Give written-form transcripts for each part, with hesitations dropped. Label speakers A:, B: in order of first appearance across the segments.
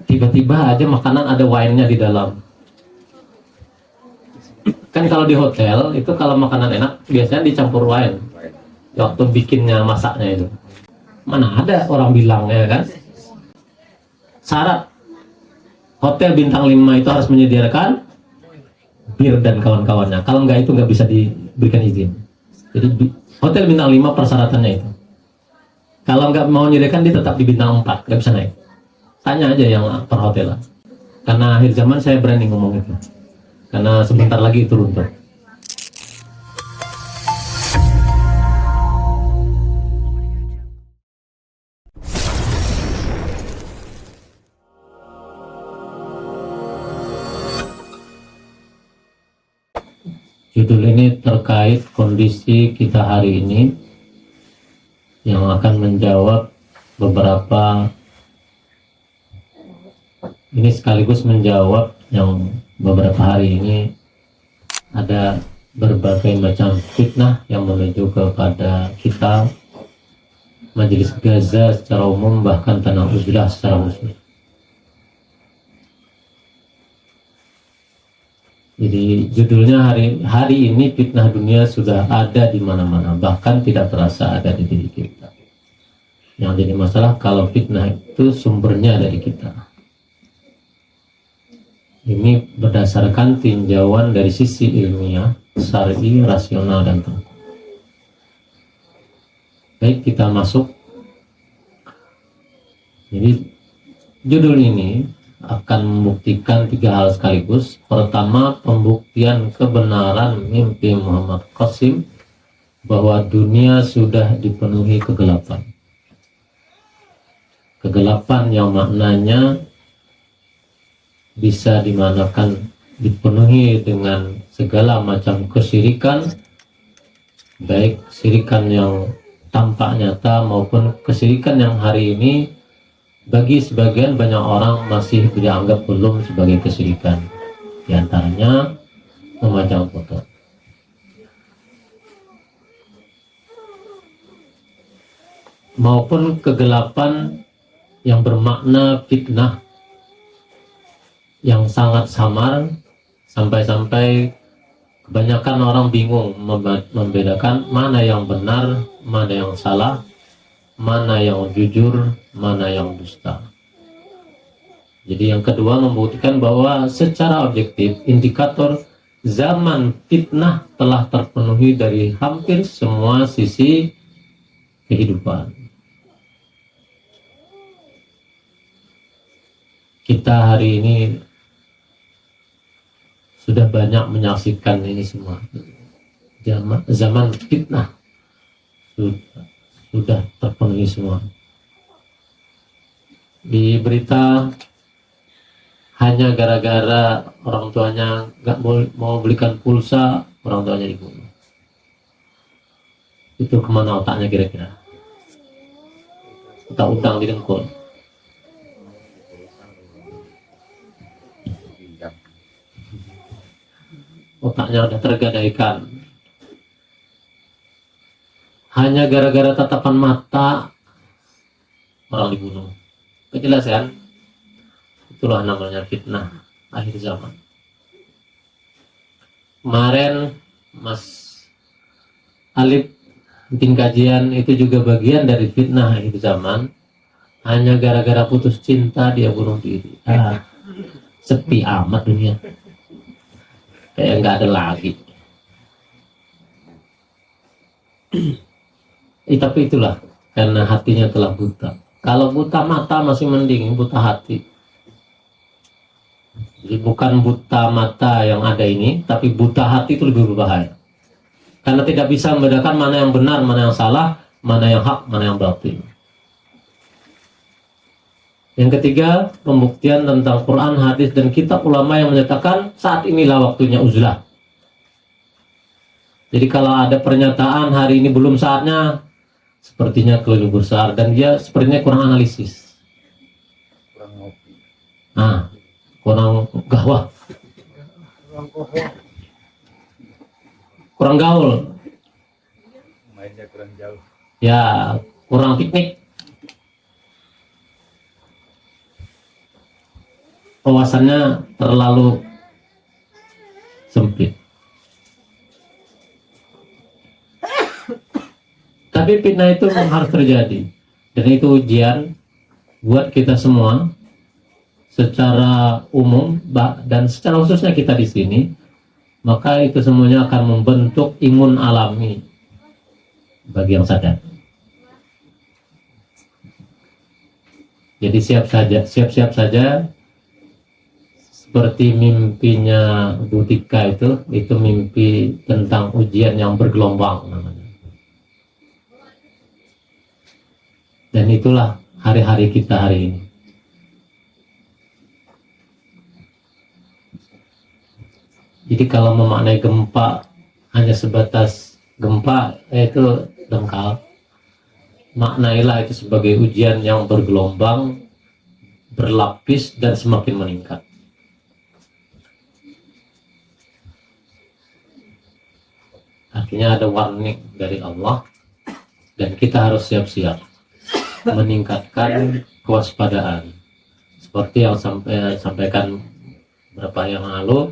A: tiba-tiba aja makanan ada wine-nya di dalam. Kan kalau di hotel itu kalau makanan enak biasanya dicampur wine waktu bikinnya, masaknya itu. Mana ada orang bilang ya kan? Syarat hotel bintang 5 itu harus menyediakan bir dan kawan-kawannya. Kalau enggak itu nggak bisa diberikan izin. Jadi hotel bintang 5 persyaratannya itu. Kalau nggak mau menyediakan dia tetap di bintang 4, nggak bisa naik. Tanya aja yang perhotelan. Karena akhir zaman saya berani ngomong itu. Karena sebentar lagi itu runtuh. Judul ini terkait kondisi kita hari ini yang akan menjawab beberapa, ini sekaligus menjawab yang beberapa hari ini ada berbagai macam fitnah yang menuju kepada kita, Majelis Gaza secara umum, bahkan Tanah Uzlah secara khusus. Jadi judulnya hari ini fitnah dunia sudah ada di mana-mana, bahkan tidak terasa ada di diri kita. Yang jadi masalah kalau fitnah itu sumbernya dari kita. Ini berdasarkan tinjauan dari sisi ilmiah, syar'i, rasional, dan tentu. Baik, kita masuk. Jadi judul ini akan membuktikan 3 hal sekaligus. Pertama, pembuktian kebenaran mimpi Muhammad Qasim bahwa dunia sudah dipenuhi kegelapan. Kegelapan yang maknanya bisa dimanakan dipenuhi dengan segala macam kesyirikan, baik syirikan yang tampak nyata maupun kesyirikan yang hari ini bagi sebagian banyak orang masih dianggap belum sebagai kesyirikan. Di antaranya memajang foto. Maupun kegelapan yang bermakna fitnah yang sangat samar, sampai-sampai kebanyakan orang bingung membedakan mana yang benar, mana yang salah, mana yang jujur, mana yang dusta. Jadi yang kedua, membuktikan bahwa secara objektif indikator zaman fitnah telah terpenuhi dari hampir semua sisi kehidupan. Kita hari ini sudah banyak menyaksikan ini semua. Zaman fitnah sudah terpenuhi semua. Di berita hanya gara-gara orang tuanya nggak mau belikan pulsa, orang tuanya dibunuh. Itu kemana otaknya kira-kira? Utang-utang didengkul. Otaknya udah tergadaikan. Hanya gara-gara tatapan mata orang dibunuh. Kejelasan, itulah namanya fitnah akhir zaman. Kemarin Mas Alif bikin kajian, itu juga bagian dari fitnah akhir zaman. Hanya gara-gara putus cinta dia bunuh diri. Sepi amat dunia. Kayak nggak ada lagi. Tapi itulah karena hatinya telah buta. Kalau buta mata masih mending, buta hati. Jadi bukan buta mata yang ada ini, tapi buta hati itu lebih berbahaya. Karena tidak bisa membedakan mana yang benar, mana yang salah, mana yang hak, mana yang batil. Yang ketiga, pembuktian tentang Quran, hadis, dan kitab ulama yang menyatakan saat inilah waktunya uzlah. Jadi kalau ada pernyataan hari ini belum saatnya, sepertinya keliru besar, dan dia sepertinya kurang analisis.
B: Kurang ngopi.
A: Kurang gawah. Kurang gaul.
B: Mainnya kurang jauh.
A: Ya, kurang piknik. wawasannya terlalu sempit. Tapi fitnah itu memang harus terjadi, dan itu ujian buat kita semua secara umum dan secara khususnya kita di sini. Maka itu semuanya akan membentuk imun alami bagi yang sadar. Jadi siap-siap saja seperti mimpinya Butika itu mimpi tentang ujian yang bergelombang namanya. Dan itulah hari-hari kita hari ini. Jadi kalau memaknai gempa hanya sebatas gempa, itu dangkal. Maknailah itu sebagai ujian yang bergelombang, berlapis, dan semakin meningkat. Artinya ada warning dari Allah, dan kita harus siap-siap meningkatkan kewaspadaan. Seperti yang sampaikan beberapa yang lalu,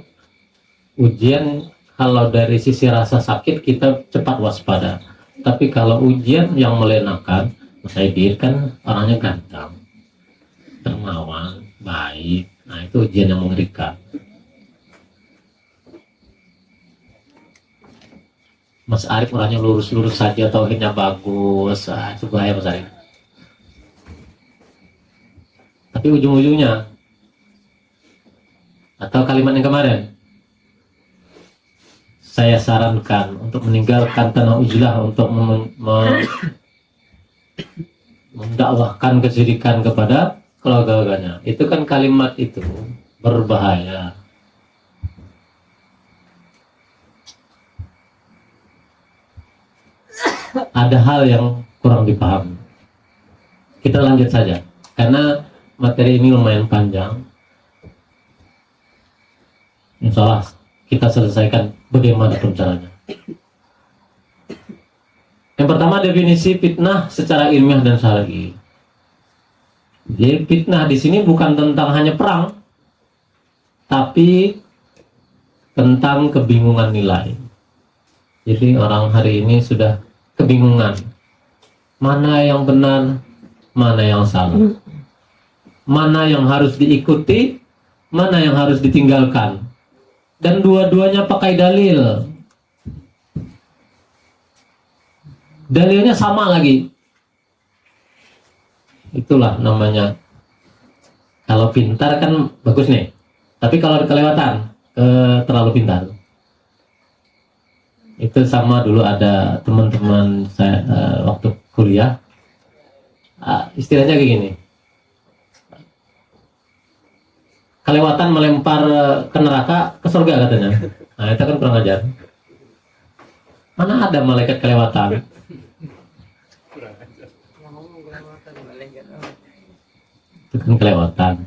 A: ujian kalau dari sisi rasa sakit kita cepat waspada. Tapi kalau ujian yang melenakan, Mas Aidil kan orangnya ganteng, dermawan, baik. Nah itu ujian yang mengerikan. Mas Arif orangnya lurus-lurus saja, tauhidnya bagus, itu bahaya Mas Arif. Tapi ujung-ujungnya, atau kalimat yang kemarin, saya sarankan untuk meninggalkan tanah uzlah untuk mendakwahkan kesyirikan kepada keluarga-keluarganya. Itu kan kalimat itu berbahaya. Ada hal yang kurang dipahami. Kita lanjut saja, karena materi ini lumayan panjang. Insya Allah kita selesaikan bagaimana caranya. Yang pertama, definisi fitnah secara ilmiah dan syar'i. Jadi fitnah di sini bukan tentang hanya perang, tapi tentang kebingungan nilai. Jadi orang hari ini sudah kebingungan, mana yang benar, mana yang salah, mana yang harus diikuti, mana yang harus ditinggalkan. Dan dua-duanya pakai dalil. Dalilnya sama lagi. Itulah namanya. Kalau pintar kan bagus nih. Tapi kalau kelewatan, terlalu pintar. Itu sama dulu ada teman-teman saya waktu kuliah. Istilahnya kayak gini. Kelewatan melempar ke neraka, ke surga katanya. Nah itu kan kurang ajar. Mana ada malaikat kelewatan? Itu kan kelewatan.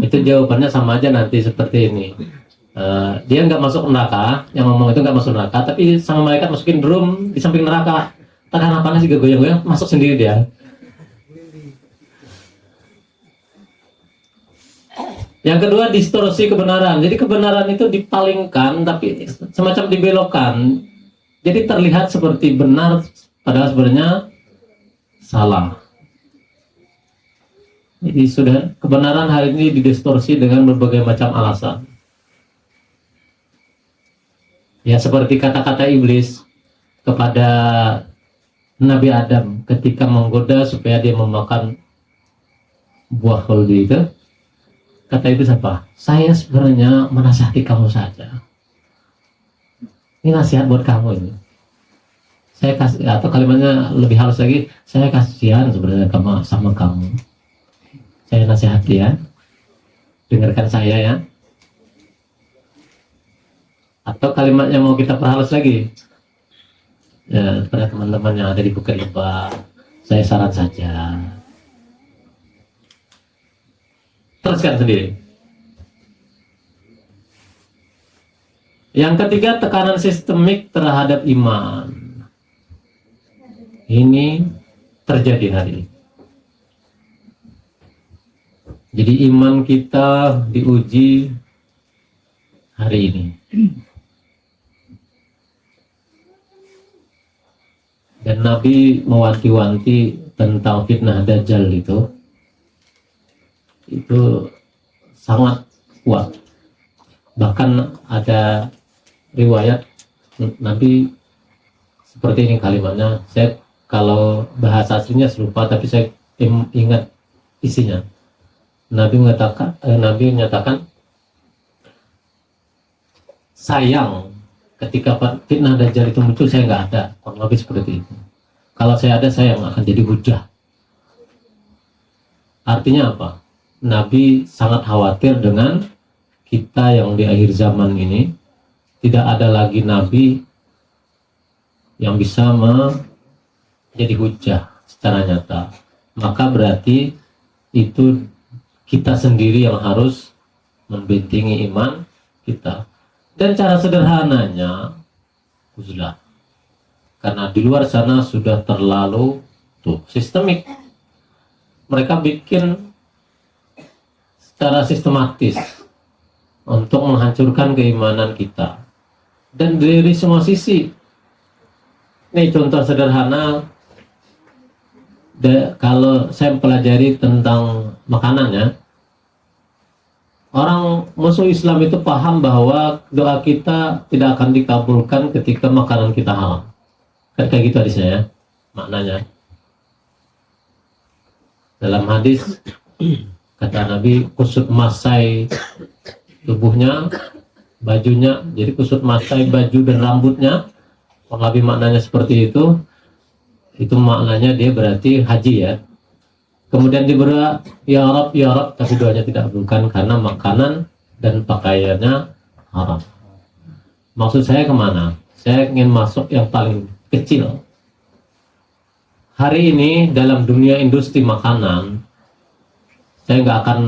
A: Itu jawabannya sama aja nanti seperti ini. Dia nggak masuk neraka, yang ngomong itu nggak masuk neraka, tapi sama malaikat masukin drum di samping neraka. Karena panas juga goyang-goyang, masuk sendiri dia. Yang kedua, distorsi kebenaran. Jadi kebenaran itu dipalingkan, tapi semacam dibelokkan. Jadi terlihat seperti benar, padahal sebenarnya salah. Jadi sudah kebenaran hari ini didistorsi dengan berbagai macam alasan. Ya seperti kata-kata iblis kepada Nabi Adam ketika menggoda supaya dia memakan buah khuldi itu. Kata itu siapa? Saya sebenarnya menasihati kamu saja. Ini nasihat buat kamu ini. Saya kasih, atau kalimatnya lebih halus lagi, saya kasihan sebenarnya sama kamu. Saya nasihati ya. Dengarkan saya ya. Atau kalimatnya mau kita perhalus lagi. Ya, pada teman-teman yang ada di Bukit Lebak, saya saran saja. Teruskan sendiri. Yang ketiga, tekanan sistemik terhadap iman. Ini terjadi hari ini. Jadi iman kita diuji hari ini. Dan Nabi mewanti-wanti tentang fitnah Dajjal itu sangat kuat. Bahkan ada riwayat Nabi seperti ini kalimatnya. Saya kalau bahasa aslinya serupa, tapi saya ingat isinya. Nabi menyatakan sayang ketika fitnah Dajjal itu muncul saya nggak ada. Kurang lebih seperti itu. Kalau saya ada, saya yang akan jadi hujah. Artinya apa? Nabi sangat khawatir dengan kita yang di akhir zaman ini. Tidak ada lagi Nabi yang bisa menjadi hujah secara nyata. Maka berarti itu kita sendiri yang harus membentengi iman kita. Dan cara sederhananya uzlah. Karena di luar sana sudah terlalu sistemik. Mereka bikin secara sistematis untuk menghancurkan keimanan kita. Dan dari semua sisi. Ini contoh sederhana. Kalau saya pelajari tentang makanannya, orang musuh Islam itu paham bahwa doa kita tidak akan dikabulkan ketika makanan kita halal. Kayak gitu hadisnya ya, maknanya. Dalam hadis kata Nabi, kusut masai tubuhnya, bajunya, jadi kusut masai baju dan rambutnya, kurang lebih maknanya seperti itu. Itu maknanya dia berarti haji ya. Kemudian diberi ya Rab, tapi doanya tidak dikabulkan karena makanan dan pakaiannya haram. Maksud saya kemana? Saya ingin masuk yang paling kecil. Hari ini dalam dunia industri makanan, saya nggak akan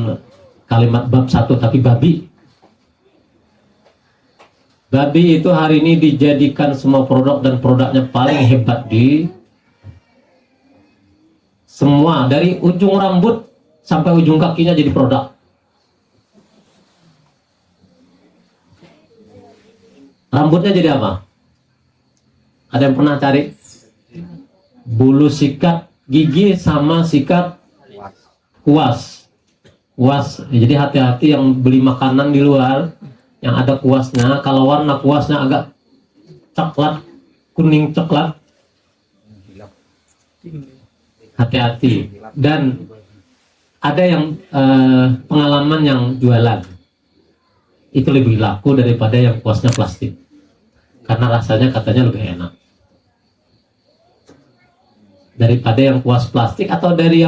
A: kalimat bab satu tapi babi. Babi itu hari ini dijadikan semua produk dan produknya paling hebat di semua, dari ujung rambut sampai ujung kakinya jadi produk. Rambutnya jadi apa? Ada yang pernah cari? Bulu sikat gigi sama sikat kuas. Kuas. Jadi hati-hati yang beli makanan di luar yang ada kuasnya. Kalau warna kuasnya agak coklat, kuning coklat, hati-hati. Dan ada yang pengalaman yang jualan itu lebih laku daripada yang kuasnya plastik karena rasanya katanya lebih enak daripada yang kuas plastik atau dari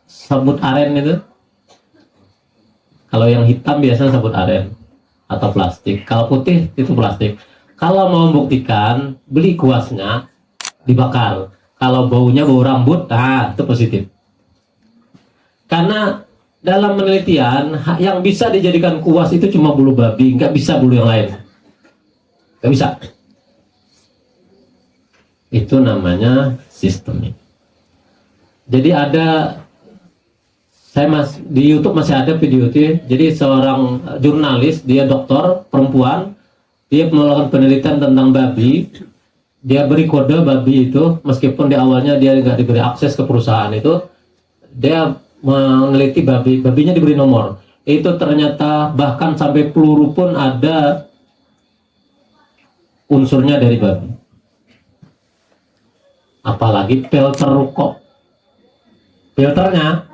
A: sabut aren itu. Kalau yang hitam biasanya sabut aren atau plastik, kalau putih itu plastik. Kalau mau membuktikan, beli kuasnya dibakar. Kalau baunya bau rambut, itu positif. Karena dalam penelitian yang bisa dijadikan kuas itu cuma bulu babi, nggak bisa bulu yang lain, nggak bisa. Itu namanya sistemik. Jadi di YouTube masih ada video itu. Jadi seorang jurnalis, dia dokter perempuan, dia melakukan penelitian tentang babi. Dia beri kode babi itu, meskipun di awalnya dia nggak diberi akses ke perusahaan itu, dia meneliti babinya diberi nomor. Itu ternyata bahkan sampai peluru pun ada unsurnya dari babi. Apalagi filter rokok. Filternya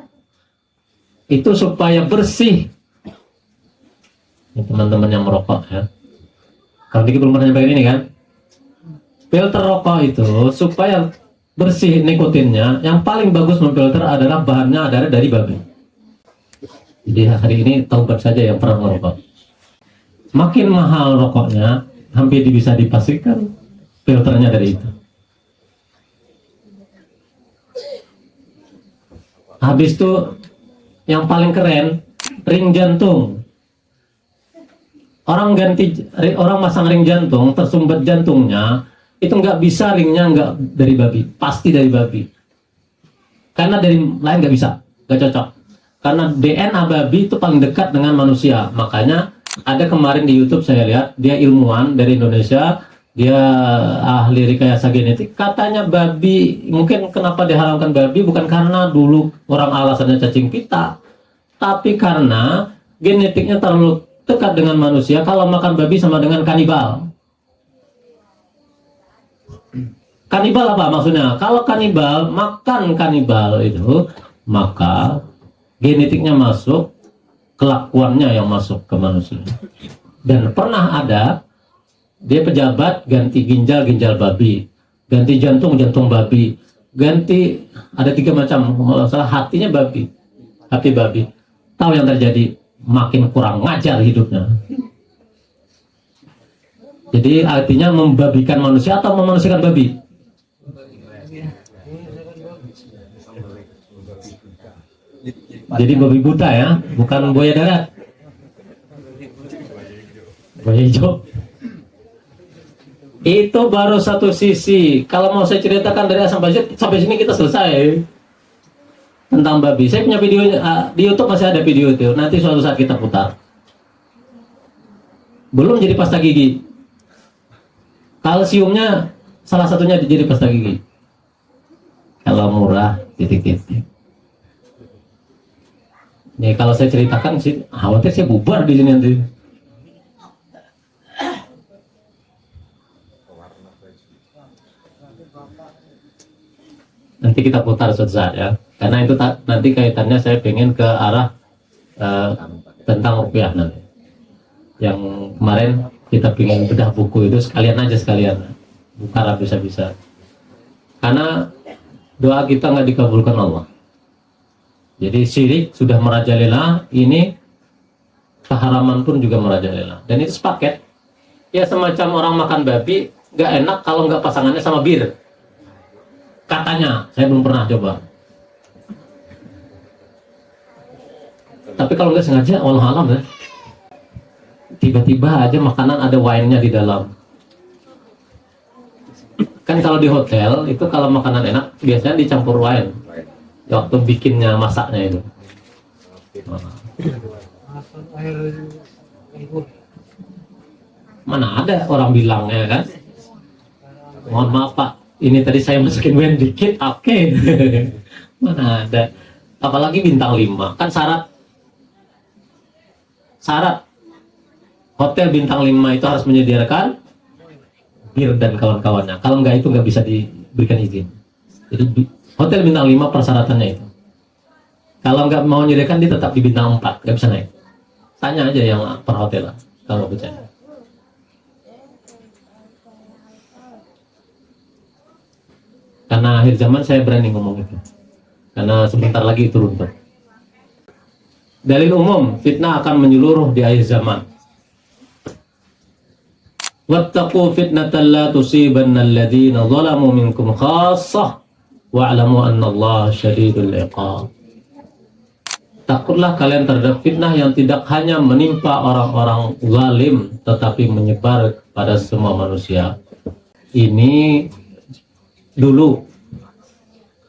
A: itu supaya bersih. Ini teman-teman yang merokok ya. Kalau Diki belum pernah nyobain ini kan? Filter rokok itu supaya bersih nikotinnya, yang paling bagus memfilter adalah bahannya adalah dari babi. Jadi hari ini taubat saja yang pernah merokok. Makin mahal rokoknya, hampir bisa dipastikan filternya dari itu. Habis itu yang paling keren, ring jantung. Orang masang ring jantung, tersumbat jantungnya, itu nggak bisa ringnya nggak dari babi, pasti dari babi. Karena dari lain nggak bisa, nggak cocok. Karena DNA babi itu paling dekat dengan manusia. Makanya ada kemarin di YouTube saya lihat, dia ilmuwan dari Indonesia, dia ahli rekayasa genetik. Katanya babi, mungkin kenapa diharamkan babi bukan karena dulu orang alasannya cacing pita, tapi karena genetiknya terlalu dekat dengan manusia. Kalau makan babi sama dengan kanibal. Kanibal apa maksudnya? Kalau kanibal, makan kanibal itu, maka genetiknya masuk, kelakuannya yang masuk ke manusia. Dan pernah ada, dia pejabat ganti ginjal babi, ganti jantung babi, ganti, ada 3 macam, kalau salah hatinya babi, hati babi. Tahu yang terjadi? Makin kurang ngajar hidupnya. Jadi artinya membabikan manusia atau memanusiakan babi? Jadi babi buta ya, bukan buaya darat. Buaya hijau. Itu baru satu sisi. Kalau mau saya ceritakan dari A sampai sini kita selesai tentang babi. Saya punya videonya di YouTube, masih ada video itu. Nanti suatu saat kita putar. Belum jadi pasta gigi. Kalsiumnya salah satunya jadi pasta gigi. Kalau murah titik-titik. Nih kalau saya ceritakan sih, khawatir saya bubar di sini nanti. Nanti kita putar suatu saat ya, karena itu nanti kaitannya saya pengen ke arah tentang rupiah nanti. Yang kemarin kita pengen bedah buku itu sekalian buka bisa-bisa. Karena doa kita nggak dikabulkan Allah. Jadi syirik sudah merajalela, ini keharaman pun juga merajalela. Dan itu sepaket. Ya semacam orang makan babi, nggak enak kalau nggak pasangannya sama bir. Katanya, saya belum pernah coba. Tapi kalau nggak sengaja, wallahualam ya. Tiba-tiba aja makanan ada wine-nya di dalam. Kan kalau di hotel, itu kalau makanan enak, biasanya dicampur wine. Waktu bikinnya, masaknya itu. Mana ada orang bilang ya kan? Mohon maaf Pak, ini tadi saya masukin wine dikit, oke. Mana ada? Apalagi bintang 5, kan syarat hotel bintang 5 itu harus menyediakan bir dan kawan-kawannya. Kalau enggak itu nggak bisa diberikan izin. Jadi hotel bintang 5 persyaratannya itu. Kalau nggak mau menyediakan, dia tetap di bintang 4, nggak bisa naik. Tanya aja yang perhotelan kalau percaya. Karena akhir zaman saya berani ngomong itu. Karena sebentar lagi itu runtuh. Dalil umum, fitnah akan menyeluruh di akhir zaman. Wattaqu fitnatan la tusibanna alladhina zalamu minkum khassah wa'lamu annallaha syadidul iqab. Takutlah kalian terhadap fitnah yang tidak hanya menimpa orang-orang zalim, tetapi menyebar kepada semua manusia. Ini dulu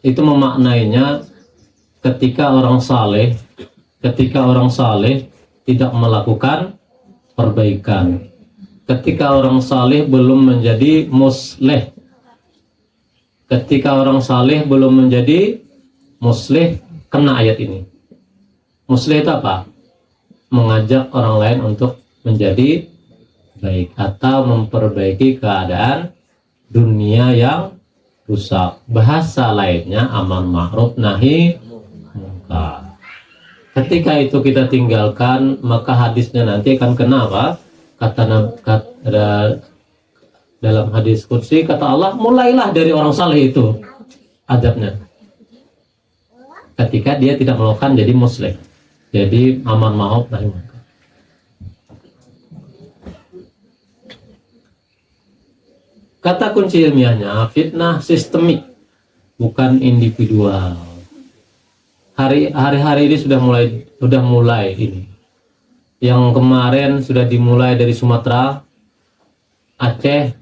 A: itu memaknainya ketika orang saleh tidak melakukan perbaikan, ketika orang saleh belum menjadi musleh, ketika orang saleh belum menjadi musleh, kena ayat ini. Musleh itu apa? Mengajak orang lain untuk menjadi baik atau memperbaiki keadaan dunia yang rusak. Bahasa lainnya amar ma'ruf nahi munkar. Ketika itu kita tinggalkan, maka hadisnya nanti akan kena apa? Dalam hadis qudsi kata Allah, mulailah dari orang saleh itu azabnya. Ketika dia tidak melakukan jadi musleh. Jadi amar ma'ruf nahi munkar. Kata kunci ilmiahnya, fitnah sistemik, bukan individual. Hari-hari ini sudah mulai ini. Yang kemarin sudah dimulai dari Sumatera, Aceh,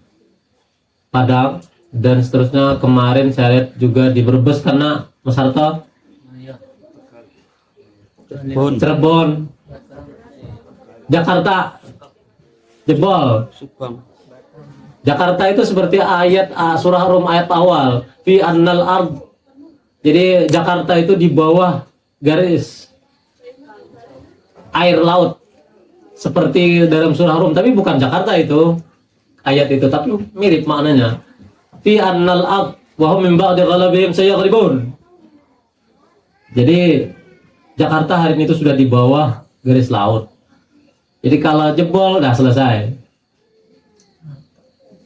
A: Padang, dan seterusnya. Kemarin saya lihat juga di Brebes, karena Mas Harto Cirebon, Jakarta jebol. Jakarta itu seperti ayat surah Rum ayat awal, fi annal ard. Jadi Jakarta itu di bawah garis air laut, seperti dalam surah Rum, tapi bukan Jakarta itu ayat itu, tapi mirip maknanya. Fi annal ard wa hum min ba'di ghalabihim sayaghlibun. Jadi Jakarta hari ini itu sudah di bawah garis laut. Jadi kalau jebol udah selesai.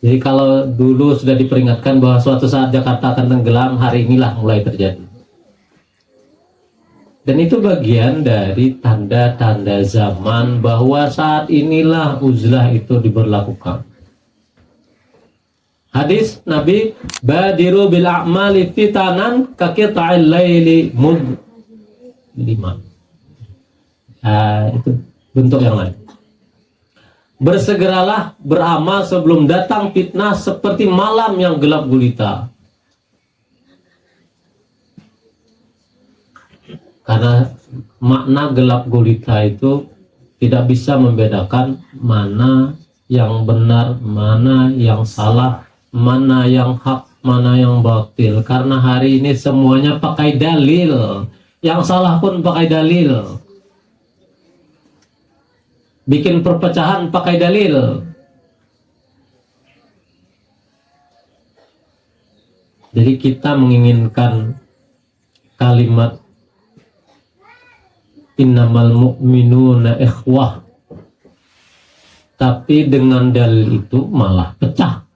A: Jadi kalau dulu sudah diperingatkan bahwa suatu saat Jakarta akan tenggelam, hari inilah mulai terjadi. Dan itu bagian dari tanda-tanda zaman bahwa saat inilah uzlah itu diberlakukan. Hadis Nabi, badiru bil a'mali fitanan kaqita'il laili mudliman. Itu bentuk yang lain. Bersegeralah beramal sebelum datang fitnah seperti malam yang gelap gulita. Karena makna gelap gulita itu tidak bisa membedakan mana yang benar, mana yang salah, mana yang hak, mana yang batil. Karena hari ini semuanya pakai dalil. Yang salah pun pakai dalil. Bikin perpecahan pakai dalil. Jadi kita menginginkan kalimat innamal mu'minuna ikhwah, tapi dengan dalil itu malah pecah.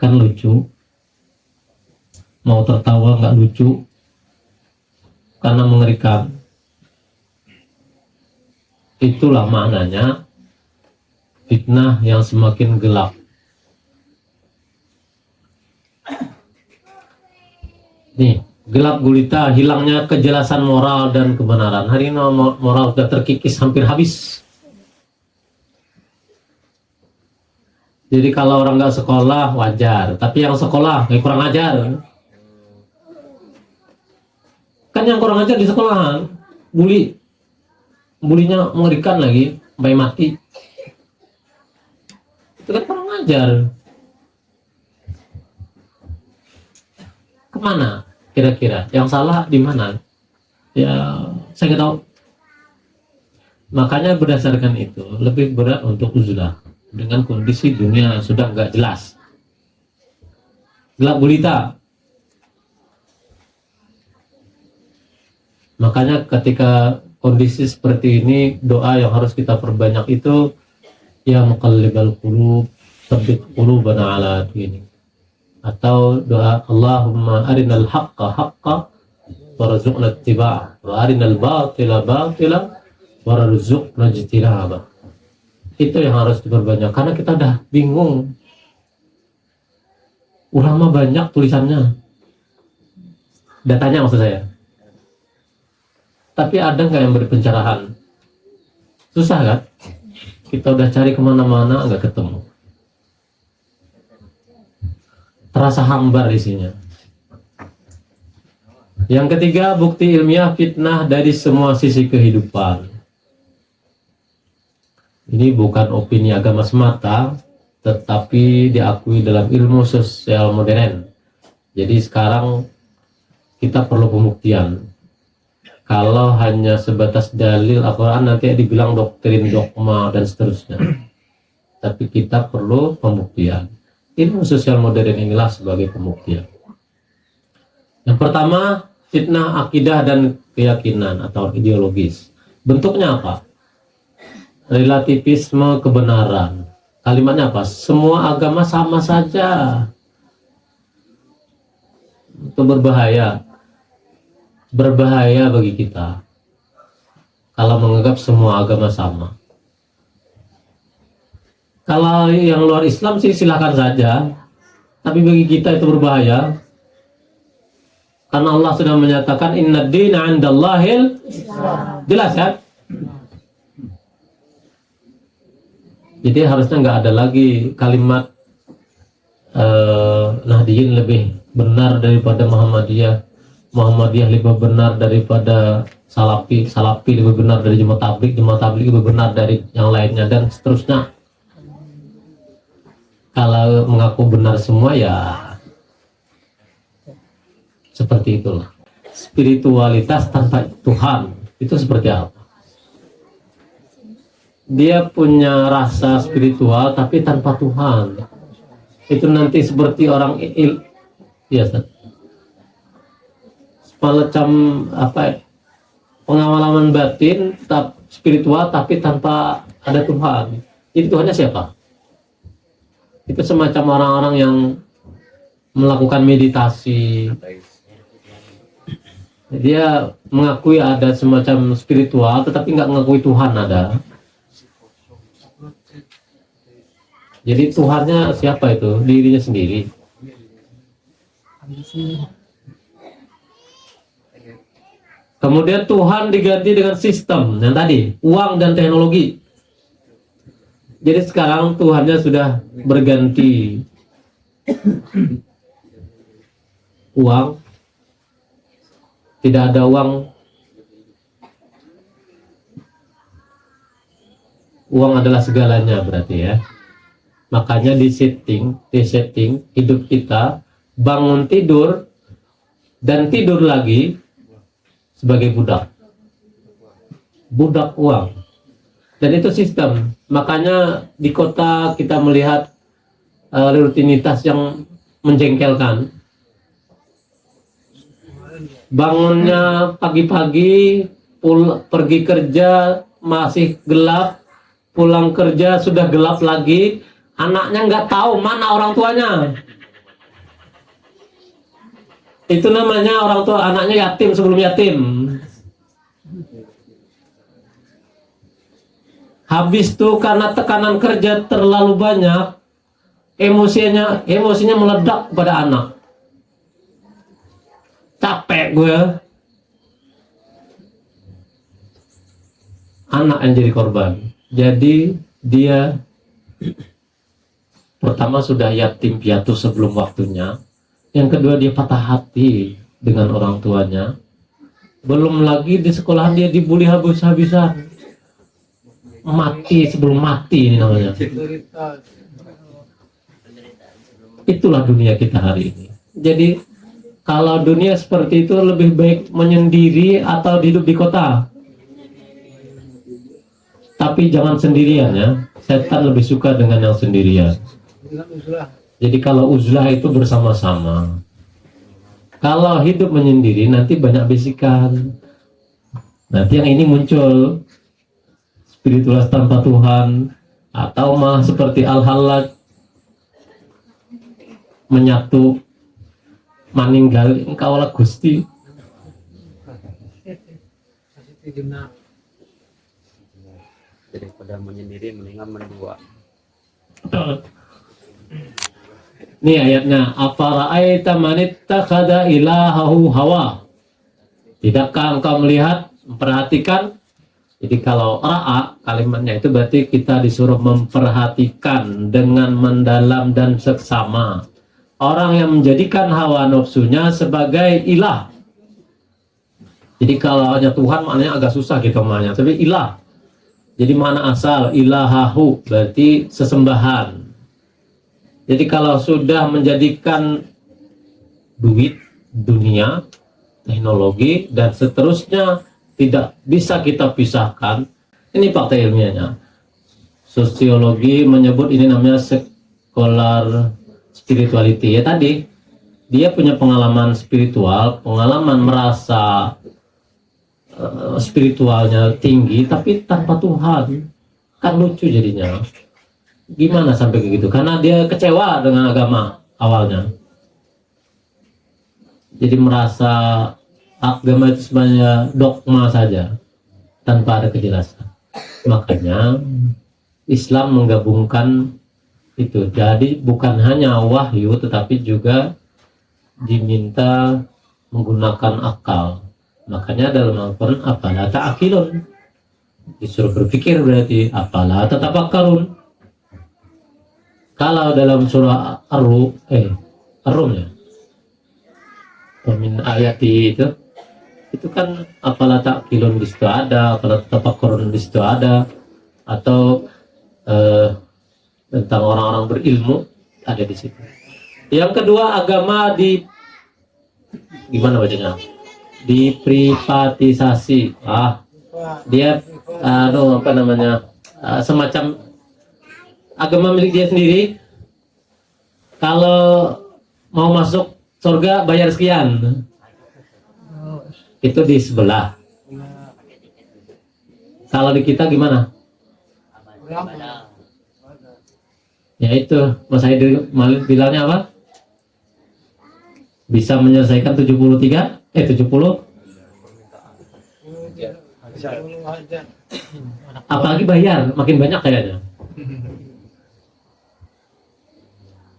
A: Kan lucu. Mau tertawa nggak lucu, karena mengerikan. Itulah maknanya fitnah yang semakin gelap. Nih, gelap gulita, hilangnya kejelasan moral dan kebenaran. Hari ini moral sudah terkikis, hampir habis. Jadi kalau orang nggak sekolah wajar, tapi yang sekolah kayak kurang ajar. Kan yang kurang ajar di sekolahan, bulinya mengerikan lagi, sampai mati. Itu kan kurang ajar. Kemana kira-kira? Yang salah di mana? Ya, saya nggak tahu. Makanya berdasarkan itu lebih berat untuk uzlah dengan kondisi dunia sudah nggak jelas, gelap gulita. Makanya ketika kondisi seperti ini, doa yang harus kita perbanyak itu ya muqallibal qulub tsabbit qulubana ala dinik, atau doa Allahumma arinal haqqa haqqa warzuqna ittiba'ah wa arinal batila batila warzuqna ijtinabah. Itu yang harus diperbanyak karena kita udah bingung. Ulama banyak tulisannya, datanya maksud saya, tapi ada nggak yang beri pencerahan? Susah kan? Kita udah cari kemana-mana nggak ketemu. Terasa hambar isinya. Yang ketiga, bukti ilmiah fitnah dari semua sisi kehidupan. Ini bukan opini agama semata, tetapi diakui dalam ilmu sosial modern. Jadi sekarang kita perlu pembuktian. Kalau hanya sebatas dalil Al-Quran nanti dibilang doktrin, dogma, dan seterusnya. Tapi kita perlu pembuktian. Ilmu sosial modern inilah sebagai pembuktian. Yang pertama, fitnah akidah dan keyakinan atau ideologis. Bentuknya apa? Relativisme kebenaran. Kalimatnya apa? Semua agama sama saja. Itu berbahaya. Berbahaya bagi kita kalau menganggap semua agama sama. Kalau yang luar Islam sih silakan saja, tapi bagi kita itu berbahaya karena Allah sudah menyatakan inna dina 'indallahil Islam. Jelas ya? Jadi harusnya nggak ada lagi kalimat Nahdiyin lebih benar daripada Muhammadiyah, Muhammadiyah lebih benar daripada Salafi lebih benar dari jemaah tabligh lebih benar dari yang lainnya, dan seterusnya. Kalau mengaku benar semua ya seperti itulah. Spiritualitas tanpa Tuhan itu seperti apa? Dia punya rasa spiritual tapi tanpa Tuhan. Itu nanti seperti orang ya, semacam apa ya, pengalaman batin tetap spiritual tapi tanpa ada Tuhan. Jadi Tuhannya siapa? Itu semacam orang-orang yang melakukan meditasi. Dia mengakui ada semacam spiritual tetapi nggak mengakui Tuhan ada. Jadi Tuhannya siapa itu? Dirinya sendiri. Kemudian Tuhan diganti dengan sistem yang tadi, uang dan teknologi. Jadi sekarang Tuhannya sudah berganti uang. Tidak ada uang. Uang adalah segalanya berarti ya. Makanya di setting hidup kita, bangun tidur dan tidur lagi sebagai budak uang. Dan itu sistem. Makanya di kota kita melihat rutinitas yang menjengkelkan. Bangunnya pagi-pagi, pergi kerja masih gelap, pulang kerja sudah gelap lagi, anaknya nggak tahu mana orang tuanya. Itu namanya orang tua anaknya yatim sebelum yatim. Habis tuh karena tekanan kerja terlalu banyak, emosinya meledak pada anak. Capek gue. Anak yang jadi korban. Jadi dia pertama sudah yatim piatu sebelum waktunya. Yang kedua dia patah hati dengan orang tuanya. Belum lagi di sekolahan dia dibully habis-habisan. Mati sebelum mati ini namanya. Itulah dunia kita hari ini. Jadi kalau dunia seperti itu lebih baik menyendiri atau hidup di kota. Tapi jangan sendirian ya. Setan lebih suka dengan yang sendirian. Jadi kalau uzlah itu bersama-sama. Kalau hidup menyendiri nanti banyak bisikan. Nanti yang ini muncul spiritualitas tanpa Tuhan, atau malah seperti Al-Hallaj menyatu maninggal engkau lah Gusti.
C: Daripada menyendiri mendingan mendua.
A: Ini ayatnya, afara'aita man ittakhadha ilahahu hawa. Tidakkah engkau melihat, memperhatikan? Jadi kalau ra'a kalimatnya itu berarti kita disuruh memperhatikan dengan mendalam dan seksama. Orang yang menjadikan hawa nafsunya sebagai ilah. Jadi kalau hanya Tuhan maknanya agak susah kita maknanya, tapi ilah. Jadi mana asal ilahahu berarti sesembahan. Jadi kalau sudah menjadikan duit, dunia, teknologi dan seterusnya tidak bisa kita pisahkan. Ini fakta ilmiahnya. Sosiologi menyebut ini namanya secular spirituality. Ya tadi dia punya pengalaman spiritual, pengalaman merasa spiritualnya tinggi tapi tanpa Tuhan. Kan lucu jadinya. Gimana sampai begitu? Karena dia kecewa dengan agama awalnya. Jadi merasa agama itu sebenarnya dogma saja tanpa ada kejelasan. Makanya Islam menggabungkan itu. Jadi bukan hanya wahyu tetapi juga diminta menggunakan akal. Makanya dalam Al-Quran apalah ta'qilun, disuruh berpikir berarti apalah tatafakkarun. Kalau dalam surah Ar-Rum ya, min ayati itu Itu kan apalah takkilun di situ ada, apalah tafakkurun di situ ada, atau tentang orang-orang berilmu ada di situ. Yang kedua, agama gimana bacanya? Diprivatisasi. Dia apa namanya? Semacam agama milik dia sendiri. Kalau mau masuk surga bayar sekian. Itu di sebelah. Kalau di kita gimana? Ya itu, Mas Haidir Malik bilangnya apa? Bisa menyelesaikan 70. Apalagi bayar, makin banyak kayaknya.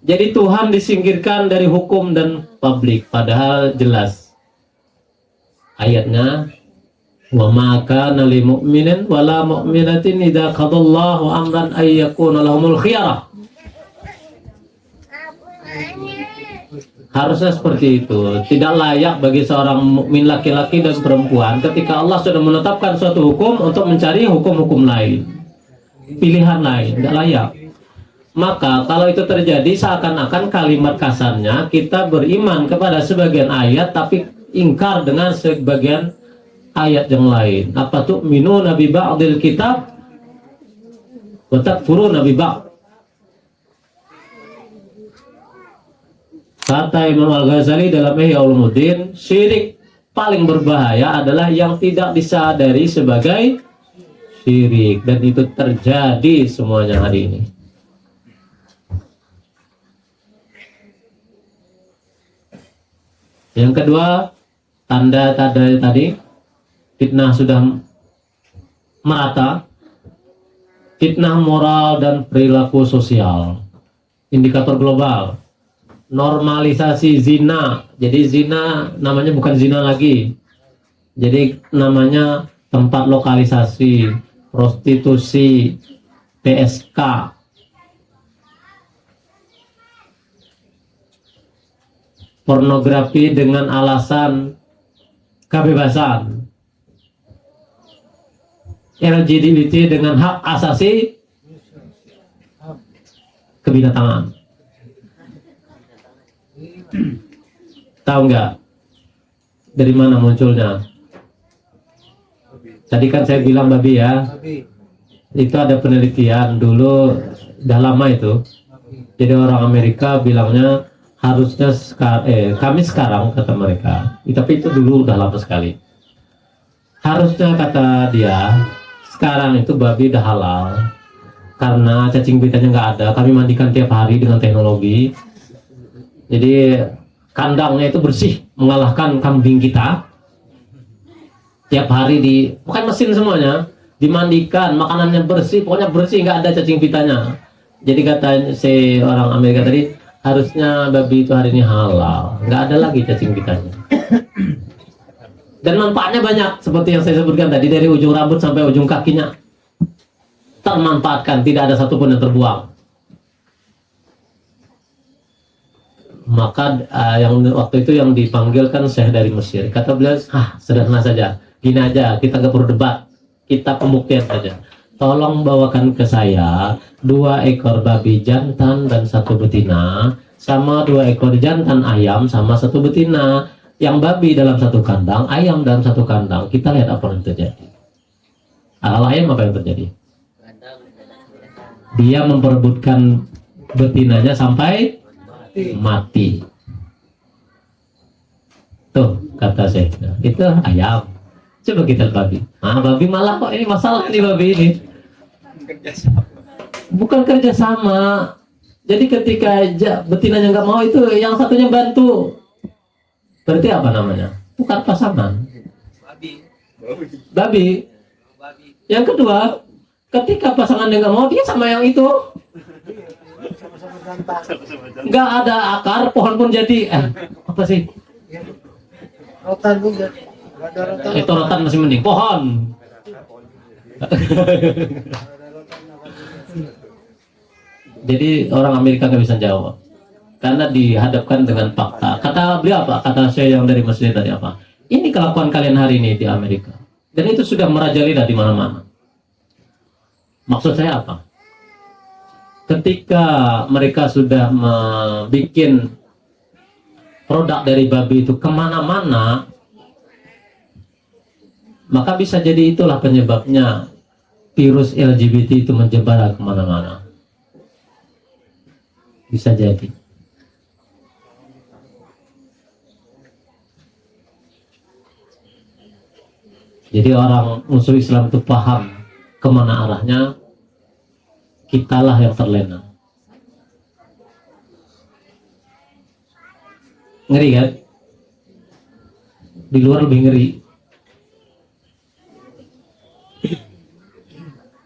A: Jadi Tuhan disingkirkan dari hukum dan publik, padahal jelas ayatnya, wa ma kana lil mu'minin wala mu'minatin idza qadallahu amran ay yakuna lahumul khiyarah. Harusnya seperti itu. Tidak layak bagi seorang mukmin laki-laki dan perempuan ketika Allah sudah menetapkan suatu hukum untuk mencari hukum-hukum lain, pilihan lain, tidak layak. Maka kalau itu terjadi, seakan-akan kalimat kasarnya kita beriman kepada sebagian ayat tapi ingkar dengan sebagian ayat yang lain. Apa tuh minu nabi ba'dil kitab wa takfuruna bi ba'd. Kata Imam Al-Ghazali dalam Ihya Ulumuddin, syirik paling berbahaya adalah yang tidak disadari sebagai syirik, dan itu terjadi semuanya hari ini. Yang kedua, tanda-tanda tadi, fitnah sudah merata, fitnah moral dan perilaku sosial, indikator global. Normalisasi zina. Jadi zina namanya bukan zina lagi. Jadi namanya tempat lokalisasi, prostitusi, PSK. Pornografi dengan alasan kebebasan. LGBT dengan hak asasi kebinatangan. Tahu nggak dari mana munculnya? Tadi kan saya bilang babi ya. Itu ada penelitian dulu, dah lama itu. Jadi orang Amerika bilangnya harusnya kami sekarang, kata mereka. Tapi itu dulu udah lama sekali. Harusnya, kata dia, sekarang itu babi udah halal karena cacing beritanya nggak ada. Kami mandikan tiap hari dengan teknologi. Jadi kandangnya itu bersih, mengalahkan kambing kita. Tiap hari bukan mesin semuanya, dimandikan, makanannya bersih, pokoknya bersih, nggak ada cacing pitanya. Jadi kata si orang Amerika tadi, harusnya babi itu hari ini halal, nggak ada lagi cacing pitanya. Dan manfaatnya banyak, seperti yang saya sebutkan tadi, dari ujung rambut sampai ujung kakinya termanfaatkan, tidak ada satupun yang terbuang. Maka yang waktu itu yang dipanggil kan Syekh dari Mesir, kata beliau, sederhana saja, gini aja, kita gak perlu debat, kita pembuktian saja. Tolong bawakan ke saya 2 ekor babi jantan dan 1 betina, sama 2 ekor jantan ayam sama 1 betina. Yang babi dalam 1 kandang, ayam dalam 1 kandang. Kita lihat apa yang terjadi. Ayam apa yang terjadi? Dia memperebutkan betinanya sampai mati. Tuh kata saya, itu ayam. Coba kita lihat babi. Babi malah kok ini masalah nih babi ini. Bukan kerjasama. Jadi ketika betinanya nggak mau, itu yang satunya bantu. Berarti apa namanya? Bukan pasangan. Babi. Yang kedua, ketika pasangannya nggak mau, dia sama yang itu. Nggak ada akar, pohon pun jadi apa sih?
D: Rotan juga.
A: Itu rotan masih mending, pohon. Jadi orang Amerika nggak bisa jawab karena dihadapkan dengan fakta. Kata beliau apa? Kata saya yang dari Mesir tadi apa? Ini kelakuan kalian hari ini di Amerika. Dan itu sudah merajalela di mana-mana. Maksud saya apa? Ketika mereka sudah membuat produk dari babi itu kemana-mana, maka bisa jadi itulah penyebabnya virus LGBT itu menyebar kemana-mana. Bisa jadi. Jadi orang musuh Islam itu paham kemana arahnya, kitalah yang terlena. Ngeri kan? Di luar lebih ngeri.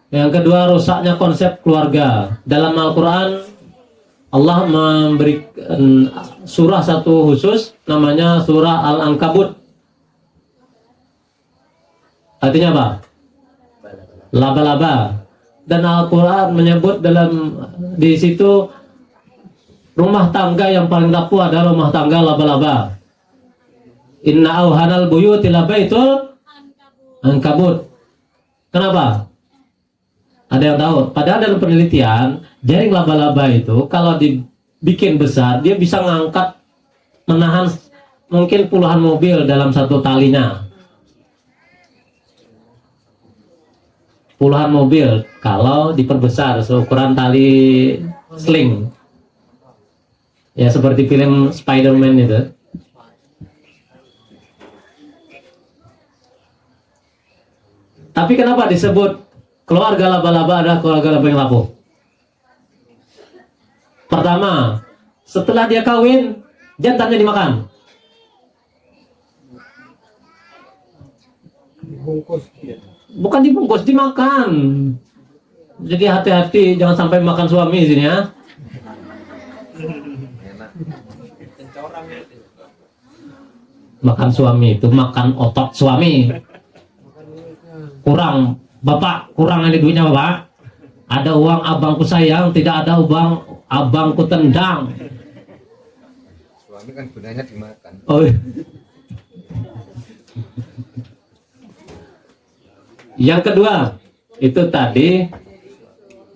A: Yang kedua, rusaknya konsep keluarga. Dalam Al-Quran, Allah memberikan surah satu khusus, namanya surah Al-Ankabut. Artinya apa? Laba-laba. Dan Al-Quran menyebut di situ rumah tangga yang paling rapuh adalah rumah tangga laba-laba. Inna auhanal buyuti labaitul ankabut. Kenapa? Ada yang tahu? Padahal dalam penelitian, jaring laba-laba itu kalau dibikin besar, dia bisa ngangkat, menahan mungkin puluhan mobil dalam satu talinya. Puluhan mobil kalau diperbesar seukuran tali sling. Ya seperti film Spider-Man itu. Tapi kenapa disebut keluarga laba-laba adalah keluarga laba yang rapuh? Pertama, setelah dia kawin, jantannya dimakan. Bukan dibungkus, dimakan. Jadi hati-hati, jangan sampai makan suami di sini ya. Makan suami itu makan otot suami. Kurang, bapak, kurang ada duitnya bapak. Ada uang abangku sayang, tidak ada uang abangku tendang.
B: Suami kan gunanya dimakan.
A: Oh. Yang kedua, itu tadi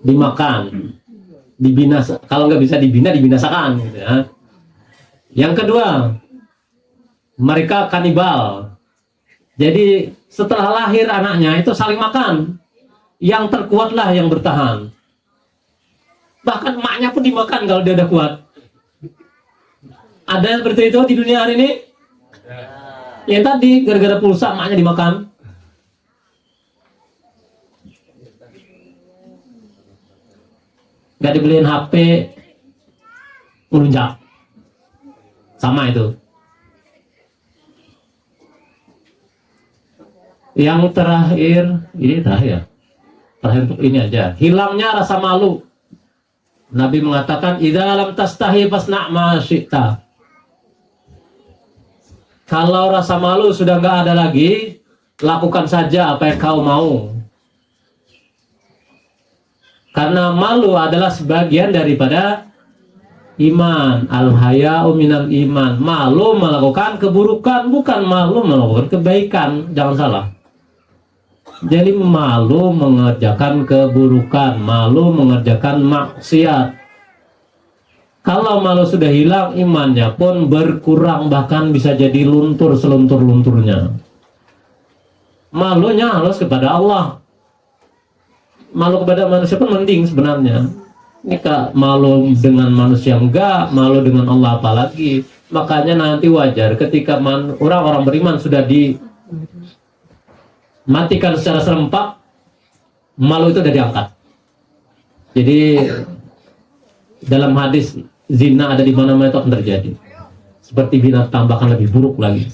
A: dimakan, dibinasa. Kalau nggak bisa dibina, dibinasakan. Gitu ya. Yang kedua, mereka kanibal. Jadi setelah lahir anaknya itu saling makan. Yang terkuatlah yang bertahan. Bahkan emaknya pun dimakan kalau dia udah kuat. Ada yang seperti itu di dunia hari ini? Yang tadi gara-gara pulsa emaknya dimakan. Gak dibeliin HP, melunjak. Sama itu. Yang terakhir, ini terakhir. Terakhir untuk ini aja. Hilangnya rasa malu. Nabi mengatakan, idza lam tastahi fasna' ma syi'ta. Kalau rasa malu sudah nggak ada lagi, lakukan saja apa yang kau mau. Karena malu adalah sebagian daripada iman. Al-haya'u minal iman. Malu melakukan keburukan, bukan malu melakukan kebaikan. Jangan salah. Jadi malu mengerjakan keburukan, malu mengerjakan maksiat. Kalau malu sudah hilang, imannya pun berkurang, bahkan bisa jadi luntur seluntur-lunturnya. Malunya harus kepada Allah. Malu kepada manusia pun mending sebenarnya. Ini kak malu dengan manusia enggak, malu dengan Allah apalagi. Makanya nanti wajar ketika orang-orang beriman sudah dimatikan secara serempak, malu itu sudah diangkat. Jadi dalam hadis zina ada di mana-mana itu akan terjadi. Seperti binatang bahkan lebih buruk lagi.